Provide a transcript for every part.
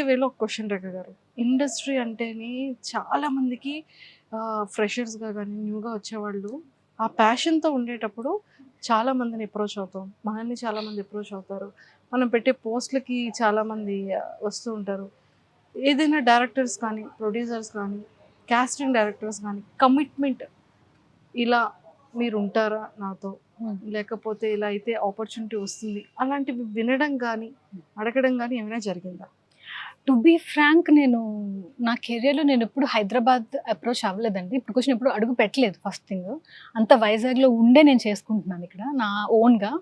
వేలో ఒక క్వశ్చన్ రేఖ గారు, ఇండస్ట్రీ అంటేనే చాలా మందికి ఫ్రెషర్స్గా కానీ న్యూగా వచ్చేవాళ్ళు ఆ ప్యాషన్తో ఉండేటప్పుడు చాలా మందిని అప్రోచ్ అవుతాం, మనల్ని చాలా మంది అప్రోచ్ అవుతారు, మనం పెట్టే పోస్ట్లకి చాలామంది వస్తూ ఉంటారు. ఏదైనా డైరెక్టర్స్ కానీ ప్రొడ్యూసర్స్ కానీ కాస్టింగ్ డైరెక్టర్స్ కానీ కమిట్మెంట్ ఇలా మీరు ఉంటారా నాతో, లేకపోతే ఇలా అయితే ఆపర్చునిటీ వస్తుంది అలాంటివి వినడం కానీ అడగడం కానీ ఏమైనా జరిగిందా? టు బీ ఫ్రాంక్, నేను నా కెరియర్లో నేను ఎప్పుడు హైదరాబాద్ అప్రోచ్ అవ్వలేదండి. ఇప్పుడు కొంచెం ఎప్పుడు అడుగు పెట్టలేదు. ఫస్ట్ థింగ్ అంత వైజాగ్లో ఉండే నేను చేసుకుంటున్నాను ఇక్కడ నా ఓన్గా.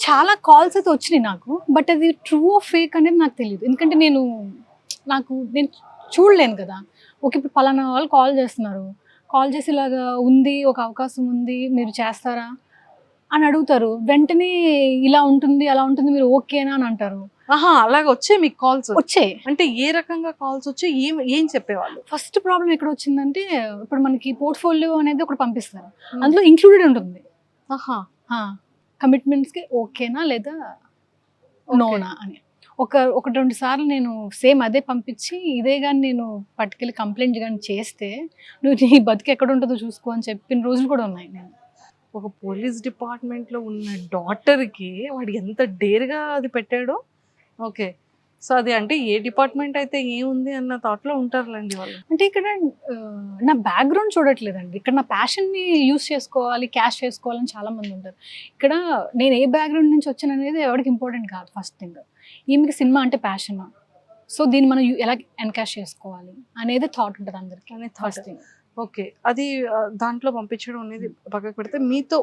చాలా కాల్స్ అయితే వచ్చినాయి నాకు, బట్ అది ట్రూ ఆఫ్ ఫేక్ అనేది నాకు తెలియదు. ఎందుకంటే నేను చూడలేను కదా. ఓకే, ఇప్పుడు పలానా వాళ్ళు కాల్ చేస్తున్నారు, కాల్ చేసి ఇలాగా ఉంది, ఒక అవకాశం ఉంది, మీరు చేస్తారా అని అడుగుతారు. వెంటనే ఇలా ఉంటుంది అలా ఉంటుంది, మీరు ఓకేనా అని అంటారు. ఆహా, అలాగే వచ్చే మీకు కాల్స్ వచ్చాయి. అంటే ఏ రకంగా కాల్స్ వచ్చి ఏం చెప్పేవాళ్ళు? ఫస్ట్ ప్రాబ్లం ఎక్కడ వచ్చిందంటే, ఇప్పుడు మనకి పోర్ట్ఫోలియో అనేది ఒకటి పంపిస్తారు, అందులో ఇంక్లూడెడ్ ఉంటుంది. ఆహా, కమిట్మెంట్స్కి ఓకేనా లేదా నోనా అని. ఒకటి రెండు సార్లు నేను సేమ్ అదే పంపించి, ఇదే కానీ నేను పట్టుకెళ్ళి కంప్లైంట్ కానీ చేస్తే, నువ్వు నీ బతికి ఎక్కడ ఉంటుందో చూసుకో అని చెప్పిన రోజులు కూడా ఉన్నాయి. నేను ఒక పోలీస్ డిపార్ట్మెంట్లో ఉన్న డాటర్కి వాడు ఎంత డేర్గా అది పెట్టాడో. ఓకే, సో అది అంటే ఏ డిపార్ట్మెంట్ అయితే ఏముంది అన్న థాట్లో ఉంటారులేండి వాళ్ళు. అంటే ఇక్కడ నా బ్యాక్గ్రౌండ్ చూడట్లేదండి, ఇక్కడ నా ప్యాషన్ని యూస్ చేసుకోవాలి, క్యాష్ చేసుకోవాలని చాలా మంది ఉంటారు. ఇక్కడ నేను ఏ బ్యాక్గ్రౌండ్ నుంచి వచ్చాను అనేది ఎవరికి ఇంపార్టెంట్ కాదు. ఫస్ట్ థింగ్, ఈమెకి సినిమా అంటే ప్యాషన్, సో దీన్ని మనం ఎలా ఎన్కాష్ చేసుకోవాలి అనేది థాట్ ఉంటుంది అందరికీ. అనే ఫస్ట్ థింగ్. ఓకే, అది దాంట్లో పంపించడం అనేది పక్కకు పెడితే, మీతో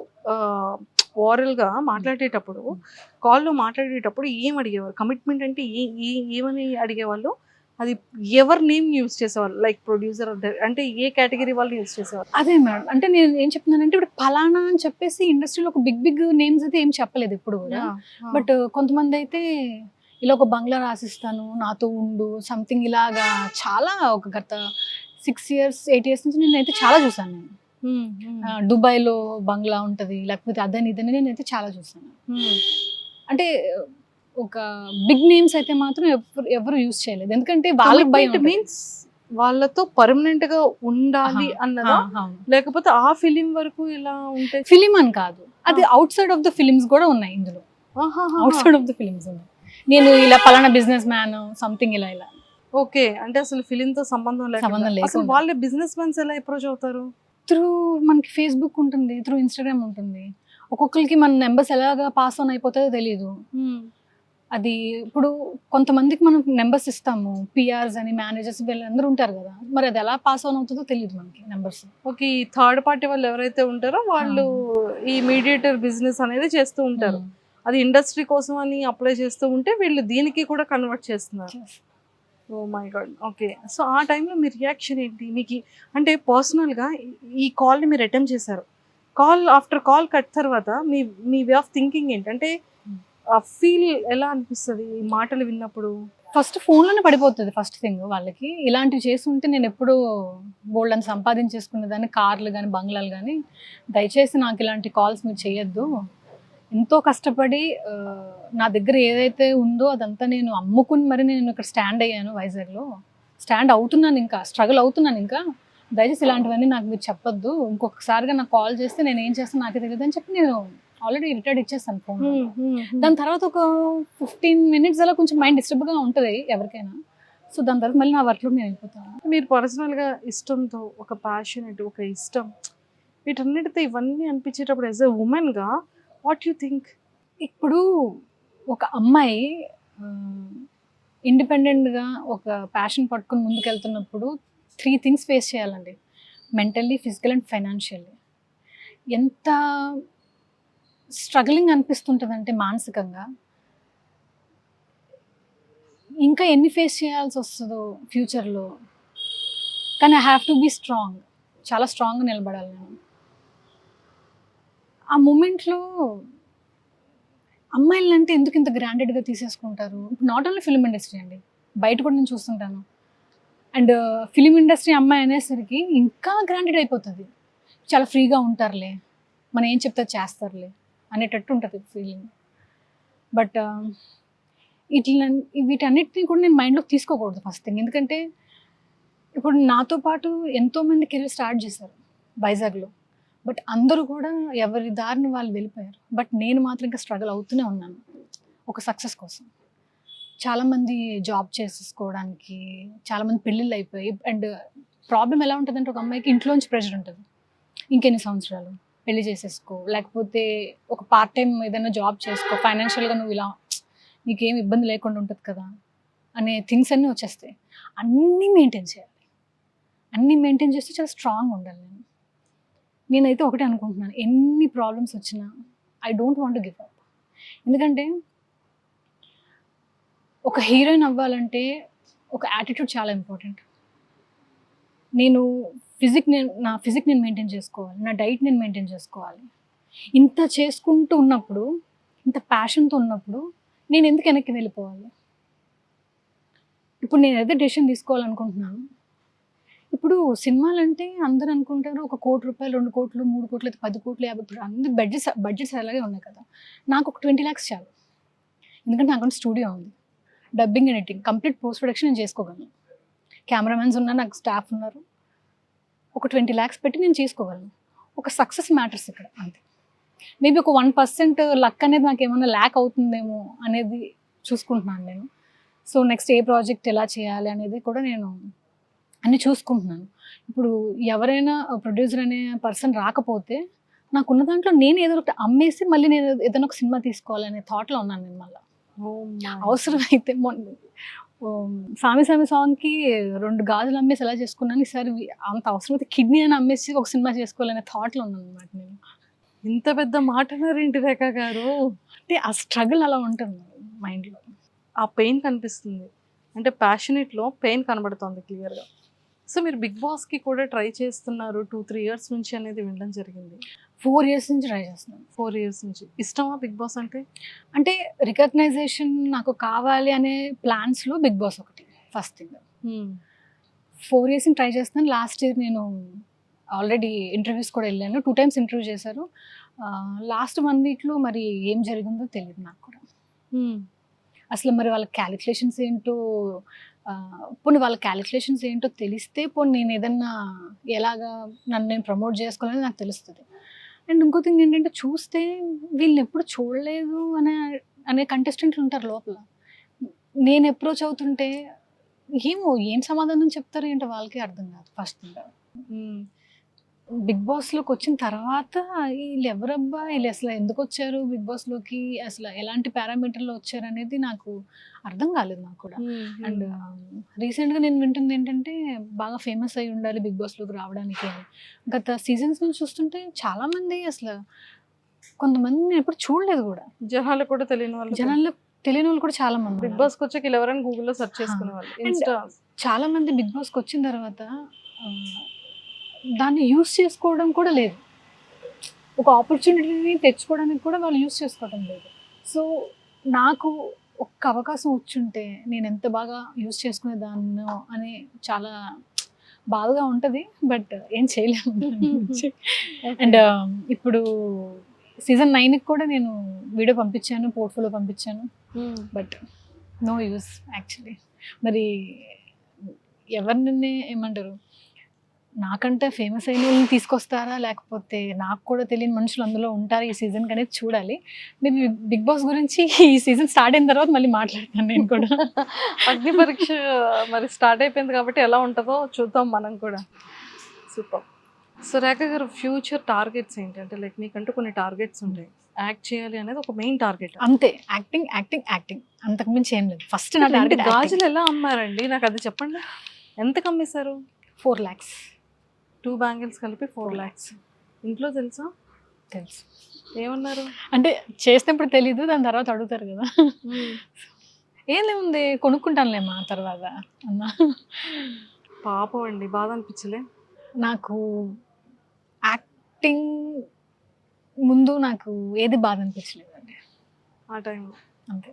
ఓరల్గా మాట్లాడేటప్పుడు, కాల్లో మాట్లాడేటప్పుడు ఏం అడిగేవారు? కమిట్మెంట్ అంటే ఏమని అడిగేవాళ్ళు? అది ఎవరి నేమ్ యూజ్ చేసేవాళ్ళు? లైక్ ప్రొడ్యూసర్ అంటే ఏ కేటగిరీ వాళ్ళు యూజ్ చేసేవాళ్ళు? అదే మేడం, అంటే నేను ఏం చెప్తున్నానంటే, ఇప్పుడు ఫలానా అని చెప్పేసి ఇండస్ట్రీలో ఒక బిగ్ నేమ్స్ అయితే ఏం చెప్పలేదు ఇప్పుడు కూడా. బట్ కొంతమంది అయితే ఇలా ఒక బంగ్లా రాసిస్తాను, నాతో ఉండు, సంథింగ్ ఇలాగా చాలా ఒక గత 6 years 8 years నుంచి నేనైతే చాలా చూసాను. నేను దుబాయ్లో బంగ్లా ఉంటుంది, లేకపోతే అదని ఇదని నేనైతే చాలా చూసాను. అంటే ఒక బిగ్ నేమ్స్ అయితే మాత్రం ఎవరు యూజ్ చేయలేదు, ఎందుకంటే వాళ్ళకి భయం. మీన్స్ వాళ్ళతో పర్మనెంట్ గా ఉండాలి అన్నదా, లేకపోతే ఆ ఫిలిం వరకు ఇలా ఉంటే? ఫిలిం అని కాదు, అది out side of the films కూడా ఉన్నాయి ఇందులో. Out side of the films ఉన్నాయి. నేను ఇలా పలానా బిజినెస్ మ్యాన్ సంథింగ్ ఇలా ఇలా. ఓకే, అంటే అసలు ఫిలిం తో సంబంధం లేదు. అసలు వాళ్ళే బిజినెస్ మ్యాన్స్ ఎలా అప్రోచ్ అవుతారు? త్రూ మనకి ఫేస్బుక్ ఉంటుంది, త్రూ ఇన్స్టాగ్రామ్ ఉంటుంది. ఒక్కొక్కరికి మన నెంబర్స్ ఎలాగా పాస్ ఆన్ అయిపోతుందో తెలియదు. అది ఇప్పుడు కొంతమందికి మనం నెంబర్స్ ఇస్తాము, పిఆర్స్ అని, మేనేజర్స్, వీళ్ళందరూ ఉంటారు కదా, మరి అది ఎలా పాస్ ఆన్ అవుతుందో తెలియదు మనకి నెంబర్స్. ఓకే, ఈ థర్డ్ పార్టీ వాళ్ళు ఎవరైతే ఉంటారో వాళ్ళు ఈ మీడియేటర్ బిజినెస్ అనేది చేస్తూ ఉంటారు. అది ఇండస్ట్రీ కోసం అని అప్లై చేస్తూ ఉంటే వీళ్ళు దీనికి కూడా కన్వర్ట్ చేస్తున్నారు. Oh my god. Okay, so ఆ టైంలో మీ రియాక్షన్ ఏంటి? మీకు అంటే పర్సనల్గా ఈ కాల్ని మీరు అటెంప్ట్ చేశారు, కాల్ ఆఫ్టర్ కాల్ కట్ తర్వాత మీ వే ఆఫ్ థింకింగ్ ఏంటంటే, ఫీల్ ఎలా అనిపిస్తుంది ఈ మాటలు విన్నప్పుడు? ఫస్ట్ ఫోన్లోనే పడిపోతుంది ఫస్ట్ థింగ్. వాళ్ళకి ఇలాంటివి చేస్తుంటే నేను ఎప్పుడూ బోల్డ్ అని సంపాదించేసుకునేదాన్ని, కార్లు కానీ బంగ్లాలు కానీ. దయచేసి నాకు ఇలాంటి కాల్స్ మీరు చేయొద్దు. ఎంతో కష్టపడి నా దగ్గర ఏదైతే ఉందో అదంతా నేను అమ్ముకుని మరి నేను ఇక్కడ స్టాండ్ అయ్యాను, వైజాగ్లో స్టాండ్ అవుతున్నాను, ఇంకా స్ట్రగుల్ అవుతున్నాను. ఇంకా దయచేసి ఇలాంటివన్నీ నాకు మీరు చెప్పొద్దు, ఇంకొకసారిగా నాకు కాల్ చేస్తే నేను ఏం చేస్తాను నాకే తెలియదు అని చెప్పి నేను ఆల్రెడీ రిటైర్డ్ ఇచ్చేస్తాను ఫోన్. దాని తర్వాత ఒక 15 minutes అలా కొంచెం మైండ్ డిస్టర్బ్గా ఉంటుంది ఎవరికైనా. సో దాని తర్వాత మళ్ళీ నా వర్క్లో నేను వెళ్ళిపోతాను. మీరు పర్సనల్గా ఇష్టంతో, ఒక ప్యాషనేట్, ఒక ఇష్టం, వీటన్నిటితో ఇవన్నీ అనిపించేటప్పుడు యాజ్ ఎ ఉమెన్గా వాట్ యు థింక్? ఇప్పుడు ఒక అమ్మాయి ఇండిపెండెంట్గా ఒక ప్యాషన్ పట్టుకుని ముందుకెళ్తున్నప్పుడు 3 things ఫేస్ చేయాలండి: మెంటల్లీ, ఫిజికల్ అండ్ ఫైనాన్షియల్లీ. ఎంత స్ట్రగ్లింగ్ అనిపిస్తుంటుందంటే మానసికంగా, ఇంకా ఎన్ని ఫేస్ చేయాల్సి వస్తుందో ఫ్యూచర్లో. కానీ I have to be strong, చాలా స్ట్రాంగ్గా నిలబడాలి నేను. ఆ మూమెంట్లో అమ్మాయిలంటే ఎందుకు ఇంత గ్రాండెడ్గా తీసేసుకుంటారు? నాట్ ఓన్లీ ఫిలిం ఇండస్ట్రీ అండి, బయట కూడా నేను చూస్తుంటాను. అండ్ ఫిలిం ఇండస్ట్రీ అమ్మాయి అనేసరికి ఇంకా గ్రాండెడ్ అయిపోతుంది. చాలా ఫ్రీగా ఉంటారులే, మనం ఏం చెప్తే చేస్తారులే అనేటట్టు ఉంటుంది ఫీలింగ్. బట్ ఇట్లా వీటన్నిటిని కూడా నేను మైండ్లోకి తీసుకోకూడదు ఫస్ట్ థింగ్. ఎందుకంటే ఇప్పుడు నాతో పాటు ఎంతోమంది కెరీర్ స్టార్ట్ చేశారు వైజాగ్లో. బట్ అందరూ కూడా ఎవరి దారిని వాళ్ళు వెళ్ళిపోయారు. బట్ నేను మాత్రం ఇంకా స్ట్రగుల్ అవుతూనే ఉన్నాను ఒక సక్సెస్ కోసం. చాలామంది జాబ్ చేసేసుకోవడానికి, చాలామంది పెళ్ళిళ్ళు అయిపోయి. అండ్ ప్రాబ్లం ఎలా ఉంటుందంటే ఒక అమ్మాయికి ఇంట్లోంచి ప్రెషర్ ఉంటుంది. ఇంకెన్ని సంవత్సరాలు పెళ్లి చేసేసుకో, లేకపోతే ఒక పార్ట్ టైం ఏదైనా జాబ్ చేసుకో, ఫైనాన్షియల్గా నువ్వు ఇలా నీకేం ఇబ్బంది లేకుండా ఉంటుంది కదా అనే థింగ్స్ అన్నీ వచ్చేస్తాయి. అన్నీ మెయింటైన్ చేయాలి. అన్నీ మెయింటైన్ చేస్తే చాలా స్ట్రాంగ్ ఉండాలి. నేనైతే ఒకటే అనుకుంటున్నాను, ఎన్ని ప్రాబ్లమ్స్ వచ్చినా I don't want to give up. ఎందుకంటే ఒక హీరోయిన్ అవ్వాలంటే ఒక యాటిట్యూడ్ చాలా ఇంపార్టెంట్. నా ఫిజిక్ నేను మెయింటైన్ చేసుకోవాలి, నా డైట్ నేను మెయింటైన్ చేసుకోవాలి. ఇంత చేసుకుంటూ ఉన్నప్పుడు, ఇంత ప్యాషన్తో ఉన్నప్పుడు నేను ఎందుకు వెనక్కి వెళ్ళిపోవాలి? ఇప్పుడు నేను ఏదో డెసిషన్ తీసుకోవాలనుకుంటున్నాను. ఇప్పుడు సినిమాలంటే అందరూ అనుకుంటారు ఒక ₹1 కోటి, 2 కోట్లు, 3 కోట్లు, 10 కోట్లు, 50 కోట్లు, అన్ని బడ్జెట్స్ అలాగే ఉన్నాయి కదా. నాకు ఒక 20 lakhs చాలు. ఎందుకంటే నాకు స్టూడియో ఉంది, dubbing, editing, complete post production నేను చేసుకోగలను. కెమెరామెన్స్ ఉన్నారు, నాకు స్టాఫ్ ఉన్నారు. ఒక 20 lakhs పెట్టి నేను చేసుకోగలను. ఒక సక్సెస్ మ్యాటర్స్ ఇక్కడ అంతే. మేబీ ఒక 1% లక్ అనేది నాకు ఏమైనా ల్యాక్ అవుతుందేమో అనేది చూసుకుంటున్నాను నేను. సో నెక్స్ట్ ఏ ప్రాజెక్ట్ ఎలా చేయాలి అనేది కూడా నేను అన్నీ చూసుకుంటున్నాను. ఇప్పుడు ఎవరైనా ప్రొడ్యూసర్ అనే పర్సన్ రాకపోతే నాకున్న దాంట్లో నేను ఏదో ఒకటి అమ్మేసి మళ్ళీ నేను ఏదైనా ఒక సినిమా తీసుకోవాలనే థాట్లో ఉన్నాను నేను. మళ్ళీ అవసరమైతే సామి సాంగ్కి 2 గాజులు అమ్మేసి ఎలా చేసుకున్నాను, ఈసారి అంత అవసరమైతే కిడ్నీ అని అమ్మేసి ఒక సినిమా చేసుకోవాలనే థాట్లో ఉన్నాను అనమాట నేను. ఇంత పెద్ద మాట అన్నారేంటి రేఖ గారు? అంటే ఆ స్ట్రగుల్ అలా ఉంటుంది మైండ్లో. ఆ పెయిన్ కనిపిస్తుంది, అంటే ప్యాషనేట్లో పెయిన్ కనబడుతుంది క్లియర్గా. సో మీరు బిగ్ బాస్కి కూడా ట్రై చేస్తున్నారు 2-3 years నుంచి అనేది వినడం జరిగింది. 4 years నుంచి ట్రై చేస్తున్నాను. 4 years నుంచి. ఇష్టమా బిగ్ బాస్ అంటే? అంటే రికగ్నైజేషన్ నాకు కావాలి అనే ప్లాన్స్లో బిగ్ బాస్ ఒకటి ఫస్ట్ థింగ్. 4 years ట్రై చేస్తున్నాను. లాస్ట్ ఇయర్ నేను ఆల్రెడీ ఇంటర్వ్యూస్ కూడా వెళ్ళాను. 2 times ఇంటర్వ్యూ చేశారు. లాస్ట్ 1 weekలో మరి ఏం జరిగిందో తెలియదు నాకు కూడా. అసలు మరి వాళ్ళ క్యాలిక్యులేషన్స్ ఏంటో, పోనీ వాళ్ళ క్యాలిక్యులేషన్స్ ఏంటో తెలిస్తే పోనీ నేను ఏదన్నా ఎలాగా నన్ను నేను ప్రమోట్ చేసుకోవాలని నాకు తెలుస్తుంది. అండ్ ఇంకో థింగ్ ఏంటంటే చూస్తే వీళ్ళని ఎప్పుడు చూడలేదు అనే కంటెస్టెంట్లు ఉంటారు లోపల. నేను అప్రోచ్ అవుతుంటే ఏం సమాధానం చెప్తారు ఏంటో వాళ్ళకి అర్థం కాదు ఫస్ట్ థింగ్. బిగ్ బాస్లోకి వచ్చిన తర్వాత వీళ్ళు ఎవరబ్బా, వీళ్ళు అసలు ఎందుకు వచ్చారు బిగ్ బాస్లోకి, అసలు ఎలాంటి పారామీటర్లో వచ్చారు అనేది నాకు అర్థం కాలేదు నాకు కూడా. అండ్ రీసెంట్గా నేను వింటుంది ఏంటంటే బాగా ఫేమస్ అయి ఉండాలి బిగ్ బాస్లోకి రావడానికి. గత సీజన్స్ నుంచి చూస్తుంటే చాలామంది అసలు కొంతమంది నేను ఎప్పుడు చూడలేదు కూడా. జనాలు కూడా తెలియని వాళ్ళు కూడా చాలా మంది బిగ్ బాస్కి వచ్చాక వీళ్ళు ఎవరైనా గూగుల్లో సెర్చ్ చేసుకునే వాళ్ళు. చాలా మంది బిగ్ బాస్కి వచ్చిన తర్వాత దాన్ని యూస్ చేసుకోవడం కూడా లేదు. ఒక ఆపర్చునిటీని తెచ్చుకోవడానికి కూడా వాళ్ళు యూస్ చేసుకోవడం లేదు. సో నాకు ఒక్క అవకాశం వచ్చుంటే నేను ఎంత బాగా యూస్ చేసుకునేదాన్నో అని చాలా బాధగా ఉంటుంది. బట్ ఏం చేయలేము. అండ్ ఇప్పుడు సీజన్ 9కి కూడా నేను వీడియో పంపించాను, పోర్ట్ఫోలియో పంపించాను. But no use actually. మరి ఎవరిని ఏమంటారు, నాకంటే ఫేమస్ అయిన వాళ్ళని తీసుకొస్తారా, లేకపోతే నాకు కూడా తెలియని మనుషులు అందులో ఉంటారా ఈ సీజన్కి అనేది చూడాలి. మేబీ బిగ్ బాస్ గురించి ఈ సీజన్ స్టార్ట్ అయిన తర్వాత మళ్ళీ మాట్లాడతాను నేను కూడా. అగ్ని పరీక్ష మరి స్టార్ట్ అయిపోయింది కాబట్టి ఎలా ఉంటుందో చూద్దాం మనం కూడా. సూపర్. సో రేఖ గారు, ఫ్యూచర్ టార్గెట్స్ ఏంటి? అంటే లైక్ మీకంటూ కొన్ని టార్గెట్స్ ఉంటాయి, యాక్ట్ చేయాలి అనేది ఒక మెయిన్ టార్గెట్. అంతే, యాక్టింగ్ యాక్టింగ్ యాక్టింగ్, అంతకుమించి ఏం లేదు. ఫస్ట్ నా టార్గెట్. గాజులు ఎలా అమ్మారండి నాకు అది చెప్పండి, ఎంతకు అమ్మేశారు? 4 lakhs. 2 bangles కలిపి 4 lakhs. ఇంట్లో తెలుసా? తెలుసు. ఏమన్నారు? అంటే చేసినప్పుడు తెలీదు, దాని తర్వాత అడుగుతారు కదా. ఏముంది కొనుక్కుంటానులేమా తర్వాత అన్నా. పాపం అండి, బాధ అనిపించలే? నాకు యాక్టింగ్ ముందు నాకు ఏది బాధ అనిపించలేదండి ఆ టైంలో. అంతే.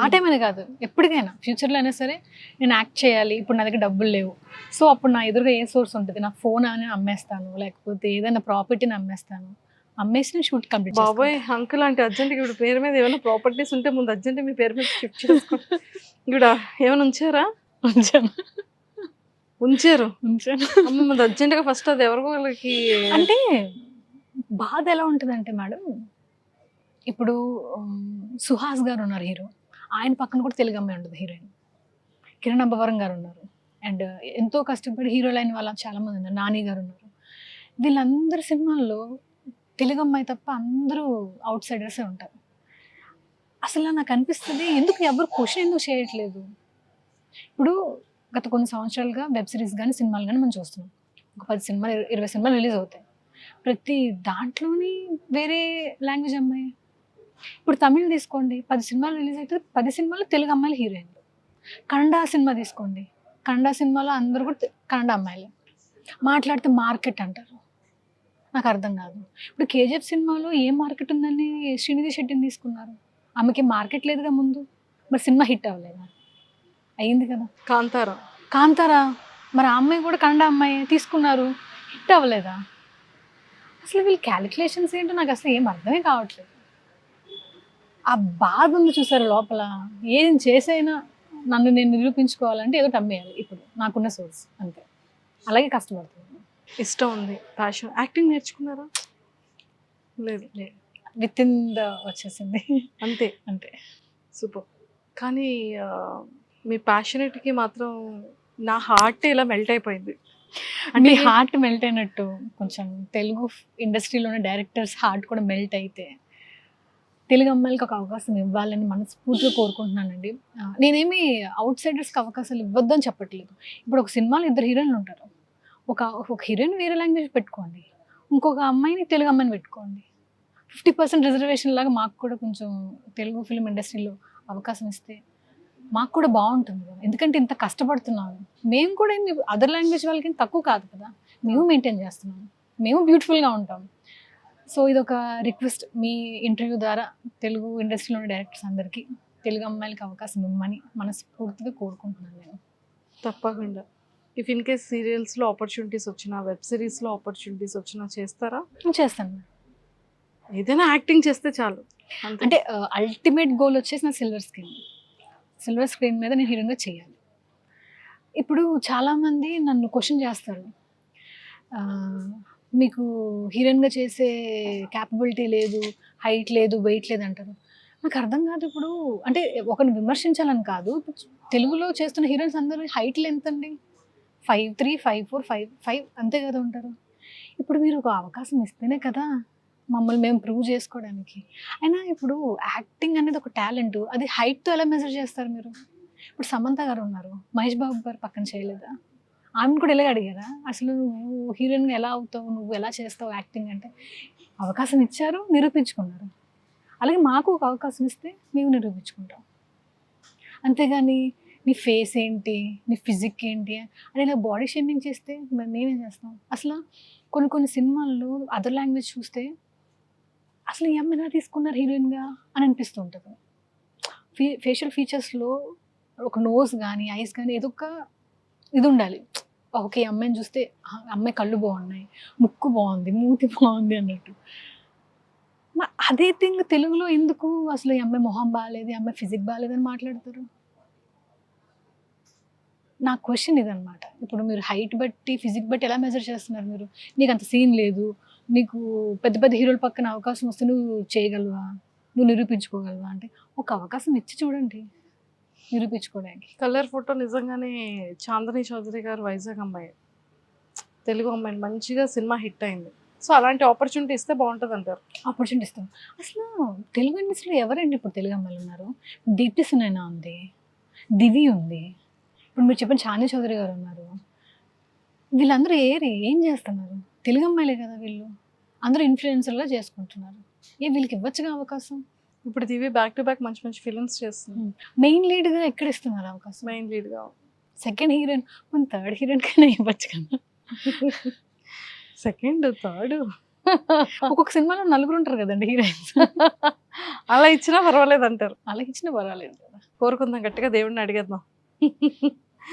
ఆ టైం అనే కాదు, ఎప్పటికైనా ఫ్యూచర్లో అయినా సరే నేను యాక్ట్ చేయాలి. ఇప్పుడు నా దగ్గర డబ్బులు లేవు, సో అప్పుడు నా ఎదురుగా ఏ సోర్స్ ఉంటుంది, నా ఫోన్ అని అమ్మేస్తాను, లేకపోతే ఏదైనా ప్రాపర్టీని అమ్మేస్తాను, అమ్మేసిన షూట్ కంప్లీట్ బాబోయ్ అంకుల్ అంటే అర్జెంట్ ఇప్పుడు పేరు మీద ఏమైనా ప్రాపర్టీస్ ఉంటే ముందు అర్జెంట్ మీ పేరు మీద షిఫ్ట్ చేసుకోండి. ఇక్కడ ఏమైనా ఉంచారా? ఉంచారు. అమ్మ ముందు అర్జెంట్ గా ఫస్ట్ అది ఎవరికో వాళ్ళకి అంటే బాధ ఎలా ఉంటుందంటే మేడం, ఇప్పుడు సుహాస్ గారు ఉన్నారు హీరో, ఆయన పక్కన కూడా తెలుగు అమ్మాయి ఉంటుంది హీరోయిన్. కిరణ్ అబ్బవరం గారు ఉన్నారు, అండ్ ఎంతో కష్టపడి హీరోలు అయిన వాళ్ళు చాలా మంది ఉన్నారు, నాని గారు ఉన్నారు. వీళ్ళందరి సినిమాల్లో తెలుగు అమ్మాయి తప్ప అందరూ అవుట్ సైడర్సే ఉంటారు. అసలు నాకు అనిపిస్తుంది ఎందుకు ఎవరు క్వశ్చన్ ఎందుకు చేయట్లేదు. ఇప్పుడు గత కొన్ని సంవత్సరాలుగా వెబ్ సిరీస్ కానీ సినిమాలు కానీ మనం చూస్తున్నాం. ఒక 10 సినిమాలు 20 సినిమాలు రిలీజ్ అవుతాయి, ప్రతి దాంట్లోని వేరే లాంగ్వేజ్ అమ్మాయి. ఇప్పుడు తమిళ్ తీసుకోండి, 10 సినిమాలు రిలీజ్ అవుతుంది, 10 సినిమాలు తెలుగు అమ్మాయిలు హీరోయిన్లు. కన్నడ సినిమా తీసుకోండి, కన్నడ సినిమాలో అందరూ కూడా కన్నడ అమ్మాయిలే. మాట్లాడితే మార్కెట్ అంటారు, నాకు అర్థం కాదు. ఇప్పుడు కేజీఎఫ్ సినిమాలో ఏం మార్కెట్ ఉందని శ్రీనిధి శెట్టిని తీసుకున్నారు, ఆమెకి మార్కెట్ లేదుగా ముందు, మరి సినిమా హిట్ అవ్వలేదా? అయ్యింది కదా. కాంతారా మరి ఆ అమ్మాయి కూడా కన్నడ అమ్మాయి తీసుకున్నారు, హిట్ అవ్వలేదా? అసలు వీళ్ళు క్యాలిక్యులేషన్స్ ఏంటో నాకు అసలు ఏం అర్థమే కావట్లేదు. ఆ బాధ ఉంది చూసారు లోపల, ఏం చేసైనా నన్ను నేను నిరూపించుకోవాలంటే ఏదో అమ్మేయాలి ఇప్పుడు నాకున్న సోర్స్, అంతే. అలాగే కష్టపడుతుంది. ఇష్టం ఉంది, ప్యాషన్. యాక్టింగ్ నేర్చుకున్నారా? లేదు. విత్ ఇన్ ద వచ్చేసింది అంతే. అంతే. సూపర్. కానీ మీ ప్యాషనేట్కి మాత్రం నా హార్ట్ ఇలా మెల్ట్ అయిపోయింది. మీ హార్ట్ మెల్ట్ అయినట్టు కొంచెం తెలుగు ఇండస్ట్రీలోని డైరెక్టర్స్ హార్ట్ కూడా మెల్ట్ అయితే తెలుగు అమ్మాయిలకి ఒక అవకాశం ఇవ్వాలని మనస్ఫూర్తిగా కోరుకుంటున్నానండి. నేనేమి అవుట్ సైడర్స్కి అవకాశాలు ఇవ్వద్దని చెప్పట్లేదు. ఇప్పుడు ఒక సినిమాలో 2 హీరోయిన్లు ఉంటారు, ఒక హీరోయిన్ వేరే లాంగ్వేజ్ పెట్టుకోండి, ఇంకొక అమ్మాయిని తెలుగు అమ్మాయిని పెట్టుకోండి. 50% రిజర్వేషన్ లాగా మాకు కూడా కొంచెం తెలుగు ఫిలిం ఇండస్ట్రీలో అవకాశం ఇస్తే మాకు కూడా బాగుంటుంది కదా. ఎందుకంటే ఇంత కష్టపడుతున్నాము, మేము కూడా అదర్ లాంగ్వేజ్ వాళ్ళకి తక్కువ కాదు కదా, మేము మెయింటైన్ చేస్తున్నాము, మేము బ్యూటిఫుల్గా ఉంటాం. సో ఇది ఒక రిక్వెస్ట్ మీ ఇంటర్వ్యూ ద్వారా తెలుగు ఇండస్ట్రీలోని డైరెక్టర్స్ అందరికీ తెలుగు అమ్మాయిలకి అవకాశం ఇవ్వమని మనస్ఫూర్తిగా కోరుకుంటున్నాను నేను. తప్పకుండా. ఇఫ్ ఇన్ కేస్ సీరియల్స్లో ఆపర్చునిటీస్ వచ్చినా, వెబ్ సిరీస్లో ఆపర్చునిటీస్ వచ్చినా చేస్తారా? చేస్తాను. ఏదైనా యాక్టింగ్ చేస్తే చాలు. అంటే అల్టిమేట్ గోల్ వచ్చేసి నా సిల్వర్ స్క్రీన్ మీద నేను హీరోయిన్గా చేయాలి. ఇప్పుడు చాలామంది నన్ను క్వశ్చన్ చేస్తారు, మీకు హీరోయిన్గా చేసే క్యాపబిలిటీ లేదు, హైట్ లేదు, వెయిట్ లేదు అంటారు. నాకు అర్థం కాదు. ఇప్పుడు అంటే ఒకరిని విమర్శించాలని కాదు, తెలుగులో చేస్తున్న హీరోయిన్స్ అందరూ హైట్లు ఎంతండి? 5'3", 5'4", 5'5" అంతే కదా ఉంటారు. ఇప్పుడు మీరు ఒక అవకాశం ఇస్తేనే కదా మమ్మల్ని మేము ప్రూవ్ చేసుకోవడానికి. అయినా ఇప్పుడు యాక్టింగ్ అనేది ఒక టాలెంట్, అది హైట్తో ఎలా మెజర్ చేస్తారు మీరు? ఇప్పుడు సమంత గారు ఉన్నారు, మహేష్ బాబు గారు పక్కన చేయలేదా? ఆమెను కూడా ఇలాగే అడిగారా, అసలు నువ్వు హీరోయిన్గా ఎలా అవుతావు, నువ్వు ఎలా చేస్తావు యాక్టింగ్ అంటే? అవకాశం ఇచ్చారు, నిరూపించుకున్నారు. అలాగే మాకు ఒక అవకాశం ఇస్తే మేము నిరూపించుకుంటాం. అంతేగాని నీ ఫేస్ ఏంటి, నీ ఫిజిక్ ఏంటి అని ఇలా బాడీ షేమింగ్ చేస్తే మరి మేమేం చేస్తాం? అసలు కొన్ని సినిమాల్లో అదర్ లాంగ్వేజ్ చూస్తే అసలు ఈ అమ్మాయి ఎలా తీసుకున్నారు హీరోయిన్గా అని అనిపిస్తూ ఉంటుంది. ఫేషియల్ ఫీచర్స్లో ఒక నోస్ కానీ ఐస్ కానీ ఏదో ఒక ఇది ఉండాలి. ఓకే, అమ్మాయిని చూస్తే అమ్మాయి కళ్ళు బాగున్నాయి, ముక్కు బాగుంది, మూతి బాగుంది అన్నట్టు. అదే థింగ్ తెలుగులో ఎందుకు అసలు ఈ అమ్మాయి మొహం బాగాలేదు, ఈ అమ్మాయి ఫిజిక్ బాగాలేదని మాట్లాడతారు? నా క్వశ్చన్ ఇదనమాట. ఇప్పుడు మీరు హైట్ బట్టి ఫిజిక్ బట్టి ఎలా మెజర్ చేస్తున్నారు మీరు? నీకు అంత సీన్ లేదు, నీకు పెద్ద పెద్ద హీరోల పక్కన అవకాశం వస్తే నువ్వు చేయగలవా, నువ్వు నిరూపించుకోగలవా అంటే ఒక అవకాశం ఇచ్చి చూడండి నిరూపించుకోవడానికి. కలర్ ఫోటో నిజంగానే చాందనీ చౌదరి గారు వైజాగ్ అమ్మాయి, తెలుగు అమ్మాయి, మంచిగా సినిమా హిట్ అయింది. సో అలాంటి ఆపర్చునిటీ ఇస్తే బాగుంటుంది అంటారు. ఆపర్చునిటీ ఇస్తాం. అసలు తెలుగు ఇండస్ట్రీలో ఎవరండి ఇప్పుడు తెలుగు అమ్మాయిలు ఉన్నారు? దీప్తి సునైనా ఉంది, దివి ఉంది, ఇప్పుడు మీరు చెప్పిన చాందనీ చౌదరి గారు ఉన్నారు. వీళ్ళందరూ ఏం చేస్తున్నారు? తెలుగు అమ్మాయిలే కదా వీళ్ళు, అందరూ ఇన్ఫ్లుయెన్సర్గా చేసుకుంటున్నారు. వీళ్ళకి ఇవ్వచ్చుగా అవకాశం. ఇప్పుడు దివి బ్యాక్ టు బ్యాక్ మంచి మంచి ఫిలిమ్స్ చేస్తుంది. మెయిన్ లీడ్గా ఎక్కడ ఇస్తున్నారు అవకాశం? మెయిన్ లీడ్గా. సెకండ్ హీరోయిన్, మన థర్డ్ హీరోయిన్ కన్నా ఇవ్వచ్చు కదా. సెకండ్, థర్డ్ ఒక్కొక్క సినిమాలో 4 ఉంటారు కదండి హీరోయిన్స్. అలా ఇచ్చినా పర్వాలేదు అంటారు. అలా ఇచ్చినా పర్వాలేదు కదా. కోరుకుందాం, గట్టిగా దేవుడిని అడిగేద్దాం.